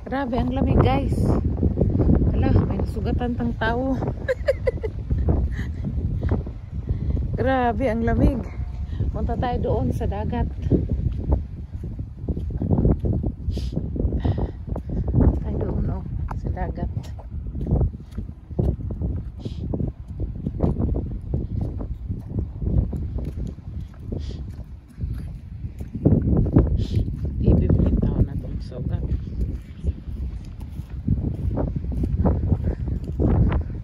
Grabe ang lamig guys. Ala, may nasugatan tang tao. Grabe ang lamig. Punta tayo doon sa dagat. Tayo doon oh, sa dagat. Ibibigin tao na doon sa ugat.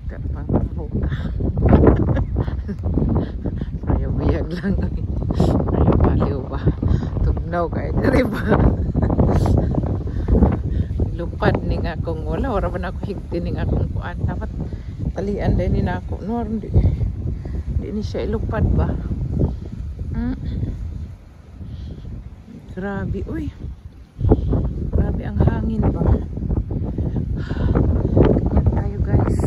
Kapang buka. Ayaw biyag lang. Ayaw baliw ba? Tugnaw kahit riba. Lupad ni nga akong wala. Wala ba na ako higti ni nga akong kuan. Dapat talian din ni na ako. No, hindi ni siya ilupad ba? Grabe. Uy. Grabe ang hangin ba? Ganyan tayo guys.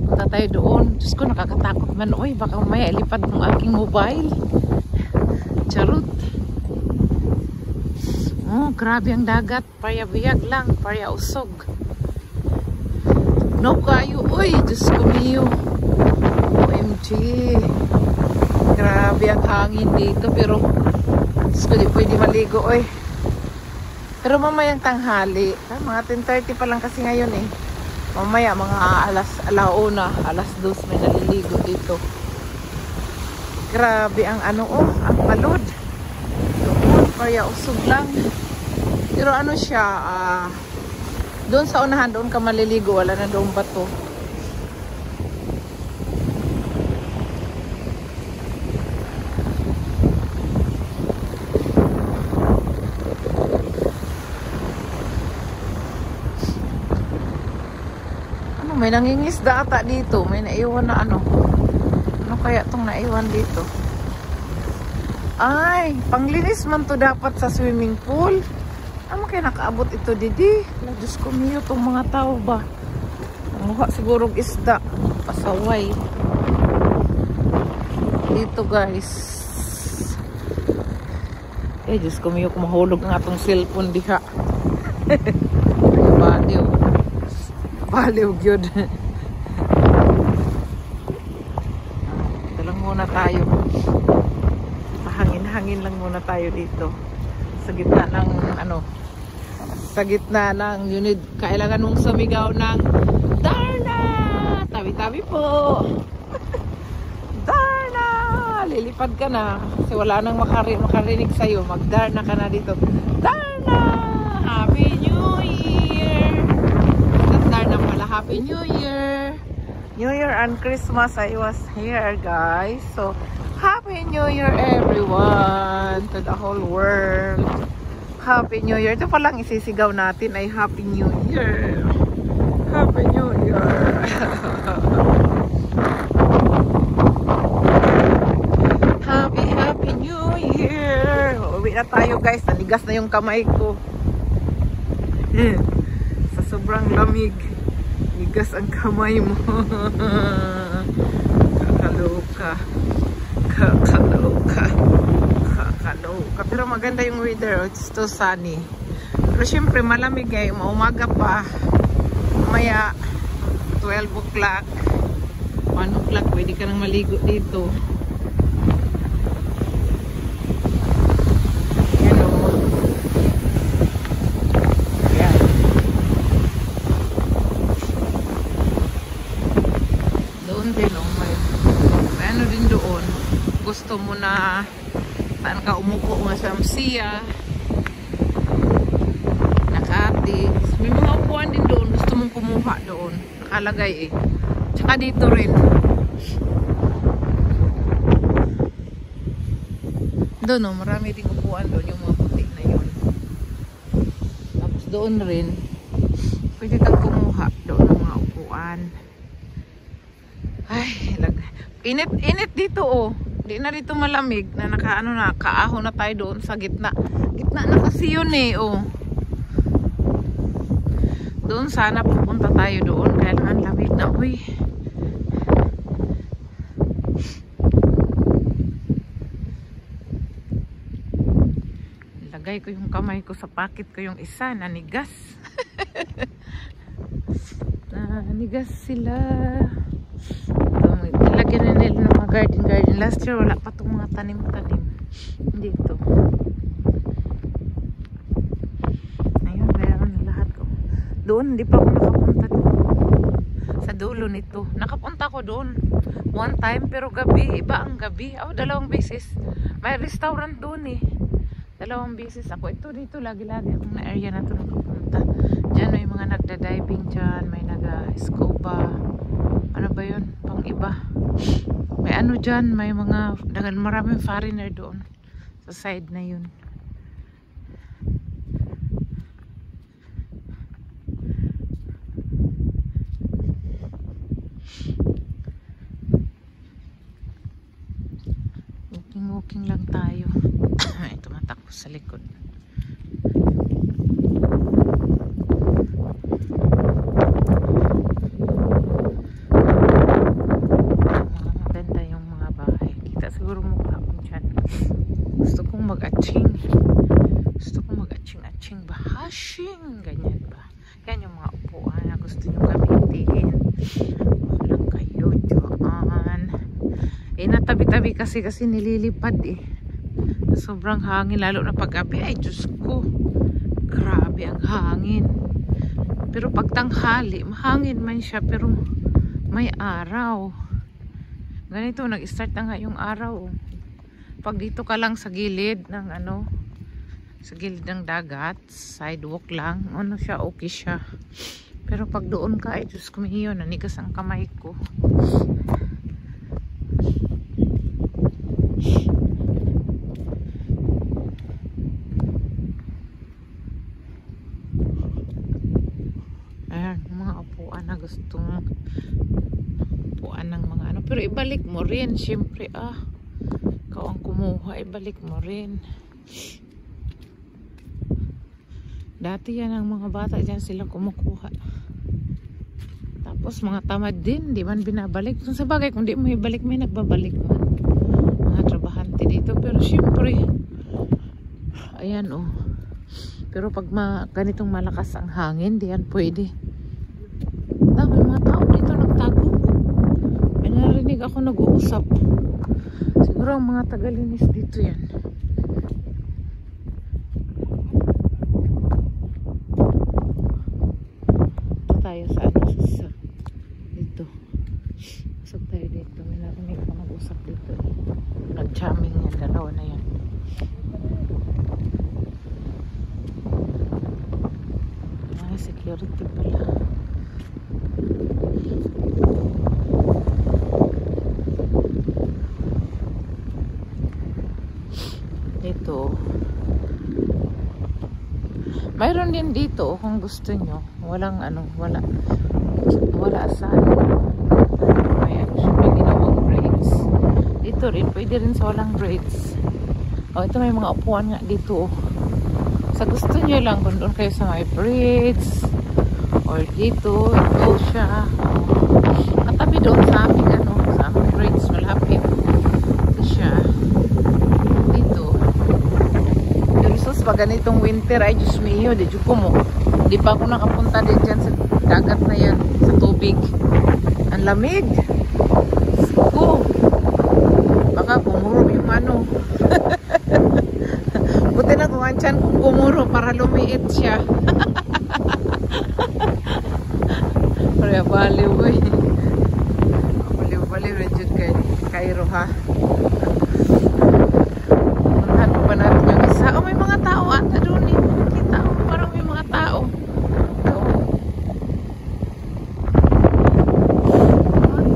Punta tayo doon. Diyos ko, nakakatakot man. Uy, baka mamaya ilipad ng aking mobile. Charot. Oh, grabe ang dagat. Payabiyag lang. Paya usog. No kayo. Uy, Diyos ko miyo. OMG. Grabe ang hangin dito. Pero, Diyos ko, di pwede maligo. Uy. Pero mamayang tanghali. Mga 10:30 pa lang kasi ngayon eh. Mamaya mga alauna, alas 2 may naliligo dito. Grabe ang ano oh, ang palod. Doon, kaya usog lang. Pero ano siya, doon sa unahan, doon ka maliligo, wala na doon bato. May nangingisda ata dito. May naiwan na ano. Ano kaya itong naiwan dito? Ay, panglinis man to dapat sa swimming pool. Ano kaya nakaabot ito didi? Diyos ko miyo itong mga tao ba? Mukha sigurong isda. Pasaway. Dito guys. Eh, Diyos ko miyo kung mahulog nga itong cellphone diha. Baliw. Baliw yun. Ito lang muna tayo. Mahangin-hangin lang muna tayo dito. Sa gitna ng ano, sa gitna ng unit. Kailangan mong sumigaw ng Darna! Tabi-tabi po! Darna! Lilipad ka na. Kasi wala nang makarinig sa'yo. Mag-Darna ka na dito. Darna! Happy New Year! Darna pala. Happy New Year! New Year and Christmas I was here guys. So, Happy New Year everyone! To the whole world. Happy New Year. Ito palang isisigaw natin ay Happy New Year. Happy New Year. Happy New Year. Uwi na tayo guys. Naligas na yung kamay ko. Sa sobrang lamig. Ligas ang kamay mo. Kakaloka. Kakaloka. Kakaloka. Pero maganda yung weather. It's still sunny. Pero syempre malamig eh. Umaga pa. Mamaya 12 o'clock 1 o'clock pwede ka nang maligo dito. Yan o. Yan. Doon din o. May ano din doon. Gusto mo na saan ka umupo nga sa Msia, nakati. May mga upuan din doon. Gusto mong kumuha doon. Nakalagay eh. Tsaka dito rin. Doon oh, marami ding upuan doon. Yung mga puti na yun. Tapos doon rin. Pwede tang kumuha doon ng mga upuan. Ay, init dito oh. Hindi na dito malamig na nakaano na, kaahon na tayo doon sa gitna. Gitna na kasi yun eh, oh. Doon sana pupunta tayo doon, kailangan lamig na, uy. Lagay nilagay ko yung kamay ko sa pocket ko, yung isa nanigas. Nanigas sila. Nilagyan na nila ng mga garden. Last year wala pa itong mga tanim-tanim dito. Ayun, meron na lahat ko. Doon, hindi pa ako nakapunta doon. Sa dulo nito. Nakapunta ko doon one time, pero gabi. Iba ang gabi. Oh, 2 beses. May restaurant doon eh. 2 beses ako. Ito dito, lagi-lagi akong na area na ito nakapunta. Diyan may mga nagda-diving dyan. May nag-scuba. Ano ba yun? Pang iba. May ano dyan. May mga, maraming foreigner doon. Sa side na yun. Walking lang tayo. Ay, tumatakbo sa likod. Maganda yung mga bahay. Kita siguro mukha ko dyan. Gusto kong mag-atching. Bahashing. Ganyan ba? Yan yung mga upuan na gusto nyo gamitin. Walang kayo dyan. Eh, natabi-tabi kasi nililipad eh. Sobrang hangin, lalo na pag-gabi. Ay, Diyos ko. Grabe ang hangin. Pero pag tanghali, mahangin man siya, pero may araw. Ganito, nag-start na nga yung araw. Pag dito ka lang sa gilid ng sa gilid ng dagat, sidewalk lang, siya, okay siya. Pero pag doon ka, ay Diyos ko, mahiyo, nanigas ang kamay ko. Na gustong upuan ng mga pero ibalik mo rin syempre ikaw ang kumuha, ibalik mo rin. Dati yan ang mga bata dyan sila kumukuha, tapos mga tamad din, di man binabalik. Kung sa bagay, kung di mo ibalik, may nagbabalik man mga trabahante dito, pero syempre ayan pero pag ganitong malakas ang hangin, di yan pwede. May mga tao dito nagtago. May narinig ako nag-uusap. Siguro ang mga tagalinis dito yan. Ito tayo sa dito. Usap tayo dito. May narinig ako nag-uusap dito. Nag-jamming yan. 2 na yan. Ay, security pala. Ito. Mayroon din dito kung gusto nyo. Walang wala sa may may ginawang braids. Dito rin, pwede rin sa walang braids. Ito may mga upuan nga dito. Sa gusto nyo lang, kung doon kayo sa may braids or dito, ito siya. Katabi doon sa aming sa aming braids, malapit. Ito siya. Pag ganitong winter, ay Diyos mio, di ko mo. Di pa ako nakapunta din dyan sa dagat na yan, sa tubig. Ang lamig. Ko. Baka bumuro yung Buti na kung andyan kung bumuro para lumiit siya. Kaya baliw eh. Baliw rin dyan kay Cairo ha. Natin yung isa. May mga tao ata doon eh. Kita parang may mga tao.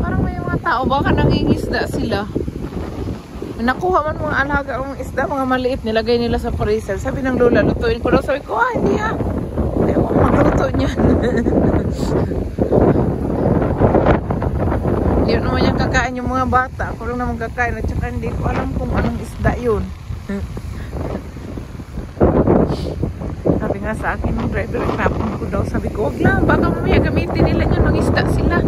Parang may mga tao. Baka nangingisda sila. Nakuha man mga alaga ang isda, mga maliit, nilagay nila sa freezer. Sabi ng lola, lutuin ko daw. Sabi ko, hindi ayaw ko magluto niyan. Hindi naman yung kakain yung mga bata. Ako lang naman kakain. At saka hindi ko alam kung anong isda yun. Sabi nga sa akin ng driver, tapon ko daw. Sabi ko, wag lang, baka mamaya gamitin nila yun, mangisda sila.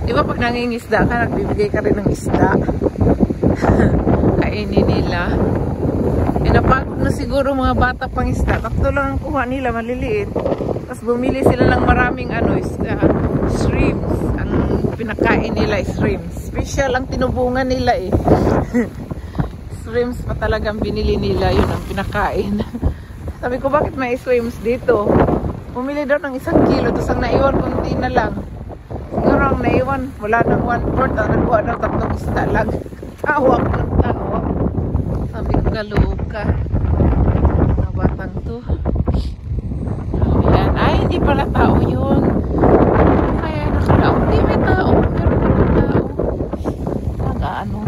Di ba pag nangingisda ka, nagbibigay ka rin ng isda. Kainin nila. Napagod na siguro mga bata pang isda. Tatlo lang ang kuha nila, maliliit. Tapos bumili sila ng maraming shrimps. Ang pinakain nila is shrimps. Special ang tinubungan nila eh. Shrimps pa talagang binili nila, yun ang pinakain. Sabi ko, bakit may shrimps dito? Bumili daw ng 1 kilo, tapos ang naiwan kunti na lang. Siguro ang naiwan, wala nang 1/4, ang nagkuha daw 3 isda lang. Tawa ko ng tawa. Sabi ko, kaluka. Mga batang to. Ayan. Ay, hindi pala tao yun. Kaya nakalaw. Hindi, may tao. Meron naman tao. Nag-ano.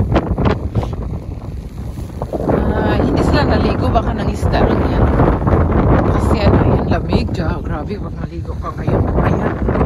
Hindi sila naligo. Baka nang isda lang yan. Kasi ano, yung lamig. Grabe, wag naligo ka ngayon. Ayan.